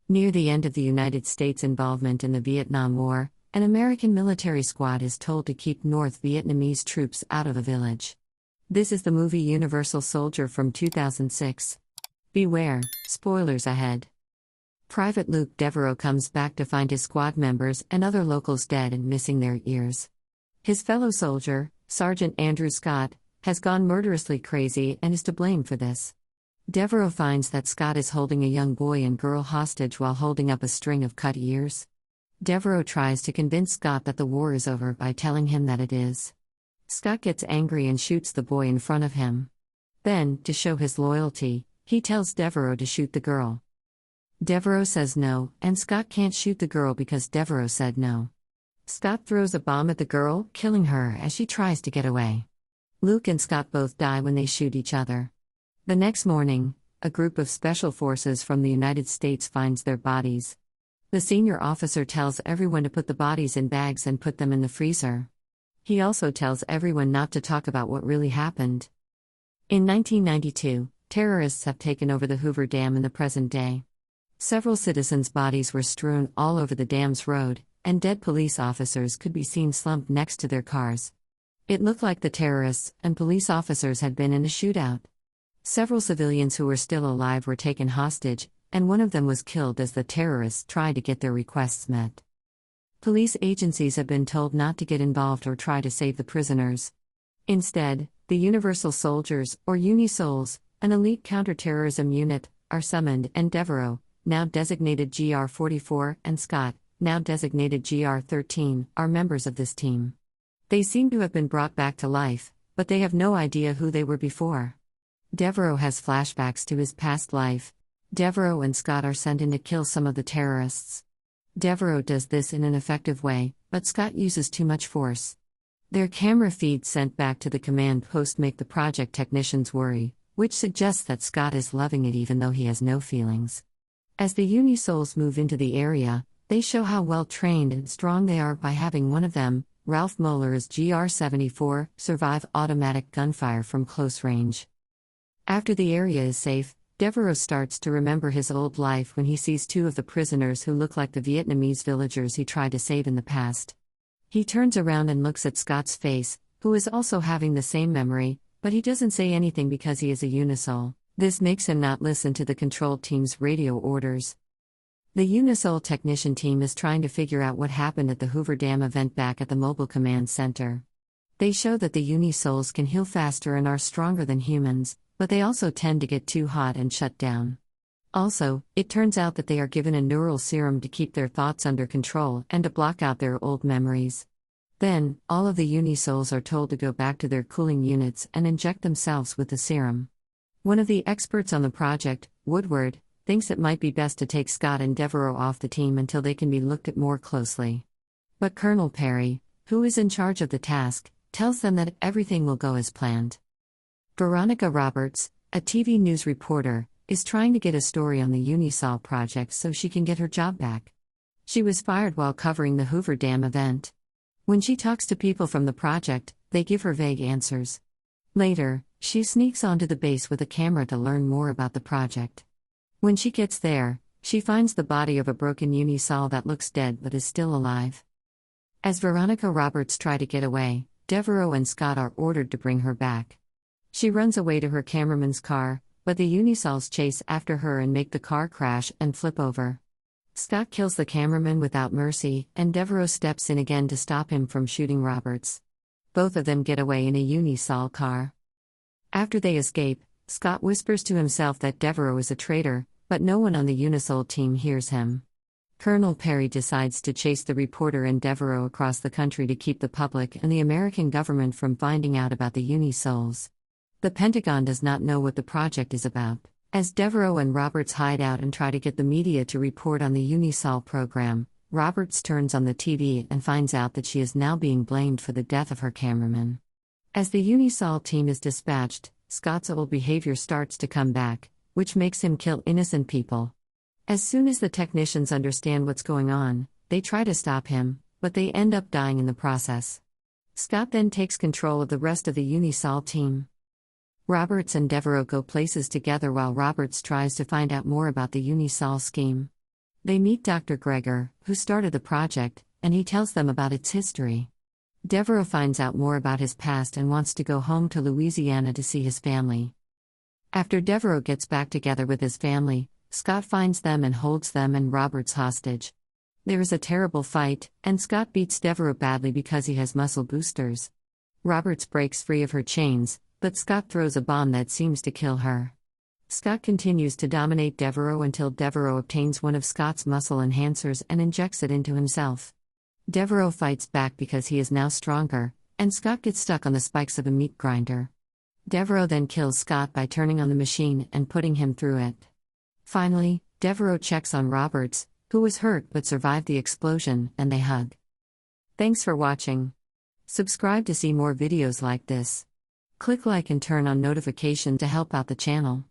Near the end of the United States' involvement in the Vietnam War, an American military squad is told to keep North Vietnamese troops out of a village. This is the movie Universal Soldier from 2006. Beware, spoilers ahead. Private Luke Devereaux comes back to find his squad members and other locals dead and missing their ears. His fellow soldier, Sergeant Andrew Scott, has gone murderously crazy and is to blame for this. Devereaux finds that Scott is holding a young boy and girl hostage while holding up a string of cut ears. Devereaux tries to convince Scott that the war is over by telling him that it is. Scott gets angry and shoots the boy in front of him. Then, to show his loyalty, he tells Devereaux to shoot the girl. Devereaux says no, and Scott can't shoot the girl because Devereaux said no. Scott throws a bomb at the girl, killing her as she tries to get away. Luke and Scott both die when they shoot each other. The next morning, a group of special forces from the United States finds their bodies. The senior officer tells everyone to put the bodies in bags and put them in the freezer. He also tells everyone not to talk about what really happened. In 1992, terrorists have taken over the Hoover Dam in the present day. Several citizens' bodies were strewn all over the dam's road, and dead police officers could be seen slumped next to their cars. It looked like the terrorists and police officers had been in a shootout. Several civilians who were still alive were taken hostage, and one of them was killed as the terrorists tried to get their requests met. Police agencies have been told not to get involved or try to save the prisoners. Instead, the Universal Soldiers, or UNISOLs, an elite counterterrorism unit, are summoned, and Devereaux, now designated GR-44, and Scott, now designated GR-13, are members of this team. They seem to have been brought back to life, but they have no idea who they were before. Devereaux has flashbacks to his past life. Devereaux and Scott are sent in to kill some of the terrorists. Devereaux does this in an effective way, but Scott uses too much force. Their camera feeds sent back to the command post make the project technicians worry, which suggests that Scott is loving it even though he has no feelings. As the UNISOLs move into the area, they show how well trained and strong they are by having one of them, Ralph Moeller's GR-74, survive automatic gunfire from close range. After the area is safe, Devereaux starts to remember his old life when he sees two of the prisoners who look like the Vietnamese villagers he tried to save in the past. He turns around and looks at Scott's face, who is also having the same memory, but he doesn't say anything because he is a UNISOL. This makes him not listen to the control team's radio orders. The UNISOL technician team is trying to figure out what happened at the Hoover Dam event back at the Mobile Command Center. They show that the UNISOLs can heal faster and are stronger than humans, but they also tend to get too hot and shut down. Also, it turns out that they are given a neural serum to keep their thoughts under control and to block out their old memories. Then, all of the UNISOLs are told to go back to their cooling units and inject themselves with the serum. One of the experts on the project, Woodward, thinks it might be best to take Scott and Devereaux off the team until they can be looked at more closely. But Colonel Perry, who is in charge of the task, tells them that everything will go as planned. Veronica Roberts, a TV news reporter, is trying to get a story on the UNISOL project so she can get her job back. She was fired while covering the Hoover Dam event. When she talks to people from the project, they give her vague answers. Later, she sneaks onto the base with a camera to learn more about the project. When she gets there, she finds the body of a broken UNISOL that looks dead but is still alive. As Veronica Roberts tries to get away, Devereaux and Scott are ordered to bring her back. She runs away to her cameraman's car, but the UNISOLs chase after her and make the car crash and flip over. Scott kills the cameraman without mercy, and Devereaux steps in again to stop him from shooting Roberts. Both of them get away in a UNISOL car. After they escape, Scott whispers to himself that Devereaux is a traitor, but no one on the UNISOL team hears him. Colonel Perry decides to chase the reporter and Devereaux across the country to keep the public and the American government from finding out about the UNISOLs. The Pentagon does not know what the project is about. As Devereaux and Roberts hide out and try to get the media to report on the UNISOL program, Roberts turns on the TV and finds out that she is now being blamed for the death of her cameraman. As the UNISOL team is dispatched, Scott's old behavior starts to come back, which makes him kill innocent people. As soon as the technicians understand what's going on, they try to stop him, but they end up dying in the process. Scott then takes control of the rest of the UNISOL team. Roberts and Devereaux go places together while Roberts tries to find out more about the UNISOL scheme. They meet Dr. Gregor, who started the project, and he tells them about its history. Devereaux finds out more about his past and wants to go home to Louisiana to see his family. After Devereaux gets back together with his family, Scott finds them and holds them and Roberts hostage. There is a terrible fight, and Scott beats Devereaux badly because he has muscle boosters. Roberts breaks free of her chains, but Scott throws a bomb that seems to kill her. Scott continues to dominate Devereaux until Devereaux obtains one of Scott's muscle enhancers and injects it into himself. Devereaux fights back because he is now stronger, and Scott gets stuck on the spikes of a meat grinder. Devereaux then kills Scott by turning on the machine and putting him through it. Finally, Devereaux checks on Roberts, who was hurt but survived the explosion, and they hug. Thanks for watching. Subscribe to see more videos like this. Click like and turn on notification to help out the channel.